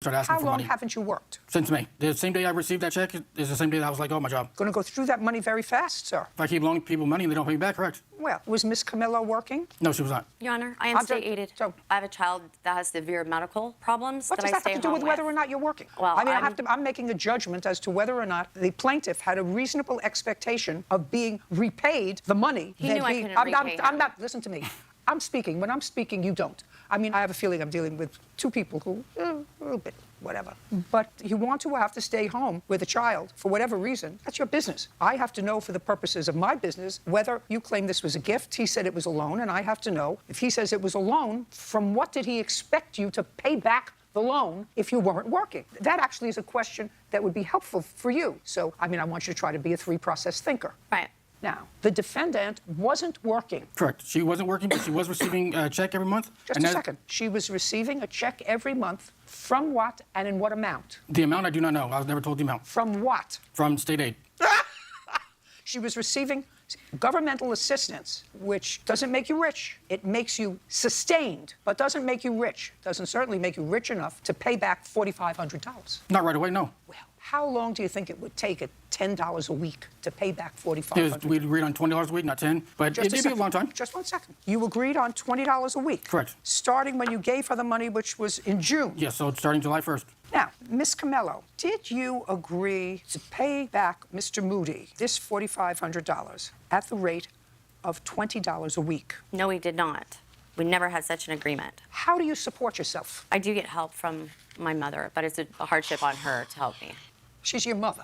Started asking How for long money. haven't you worked? Since May. The same day I received that check is the same day that I was like, oh, my job. Going to go through that money very fast, sir. If I keep loaning people money and they don't pay me back, correct? Well, was Miss Camillo working? No, she was not. Your Honor, I am state aided. So- I have a child that has severe medical problems What that does I that stay have to do home with whether or not you're working? Well, I mean, I'm making a judgment as to whether or not the plaintiff had a reasonable expectation of being repaid the money. He that knew I couldn't repay I'm him. not, listen to me. I'm speaking. When I'm speaking, you don't. I mean, I have a feeling I'm dealing with two people who, a little bit, whatever. But you want to have to stay home with a child for whatever reason, that's your business. I have to know for the purposes of my business whether you claim this was a gift. He said it was a loan, and I have to know if he says it was a loan, from what did he expect you to pay back the loan if you weren't working? That actually is a question that would be helpful for you. So, I mean, I want you to try to be a three-process thinker. Right. Now, the defendant wasn't working. Correct. She wasn't working, but she was receiving a check every month. Just a second. She was receiving a check every month from what and in what amount? The amount I do not know. I was never told the amount. From what? From state aid. She was receiving governmental assistance, which doesn't make you rich. It makes you sustained, but doesn't make you rich. Doesn't certainly make you rich enough to pay back $4,500. Not right away, no. Well, how long do you think it would take at $10 a week to pay back $4,500? We agreed on $20 a week, not 10, but Just it'd be a long time. Just 1 second. You agreed on $20 a week. Correct. Starting when you gave her the money, which was in June. Yes, so it's starting July 1st. Now, Miss Camillo, did you agree to pay back Mr. Moody this $4,500 at the rate of $20 a week? No, we did not. We never had such an agreement. How do you support yourself? I do get help from my mother, but it's a hardship on her to help me. She's your mother.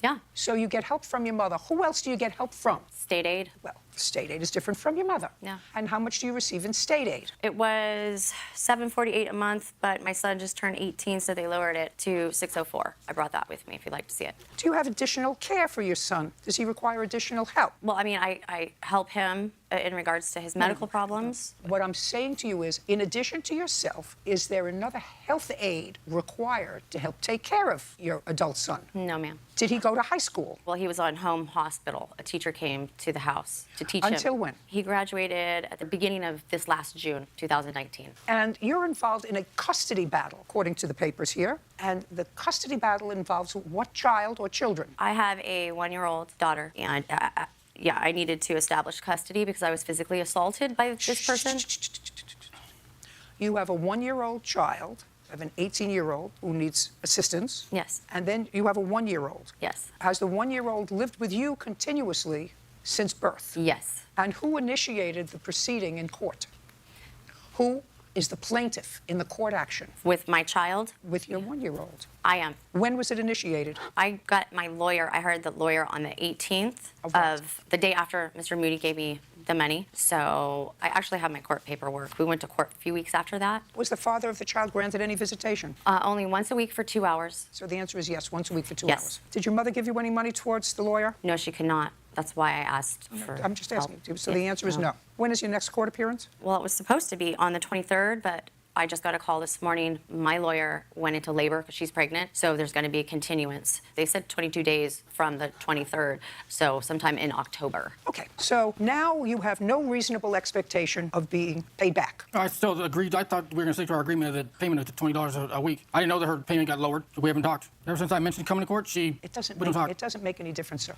Yeah. So you get help from your mother. Who else do you get help from? State aid. Well, state aid is different from your mother. Yeah. And how much do you receive in state aid? It was $748 a month, but my son just turned 18, so they lowered it to $604. I brought that with me if you'd like to see it. Do you have additional care for your son? Does he require additional help? Well, I mean, I help him in regards to his medical problems. What I'm saying to you is, in addition to yourself, is there another health aid required to help take care of your adult son? No, ma'am. Did he go to high school? Well, he was on home hospital. A teacher came to the house to teach him. Until when? He graduated at the beginning of this last June, 2019. And you're involved in a custody battle, according to the papers here. And the custody battle involves what child or children? I have a 1-year-old daughter, and yeah, I needed to establish custody because I was physically assaulted by this person. You have a 1-year-old child, you have an 18-year-old who needs assistance. Yes. And then you have a 1-year-old. Yes. Has the 1-year-old lived with you continuously since birth? Yes. And who initiated the proceeding in court? Who is the plaintiff in the court action? With my child, With your 1-year-old. I am. When was it initiated? I got my lawyer, I hired the lawyer on the 18th Of what? of the day after Mr. Moody gave me the money. So I actually have my court paperwork. We went to court a few weeks after that. Was the father of the child granted any visitation? Only once a week for 2 hours. So the answer is yes, once a week for 2 Yes. hours. Did your mother give you any money towards the lawyer? No, she could not. That's why I asked for I'm just asking. help. So the answer is no. When is your next court appearance? Well, it was supposed to be on the 23rd, but I just got a call this morning. My lawyer went into labor because she's pregnant, so there's going to be a continuance. They said 22 days from the 23rd, so sometime in October. Okay, so now you have no reasonable expectation of being paid back. I still agreed. I thought we were going to stick to our agreement of the payment of the $20 a week. I didn't know that her payment got lowered. We haven't talked. Ever since I mentioned coming to court, we don't talk. It doesn't make any difference, sir.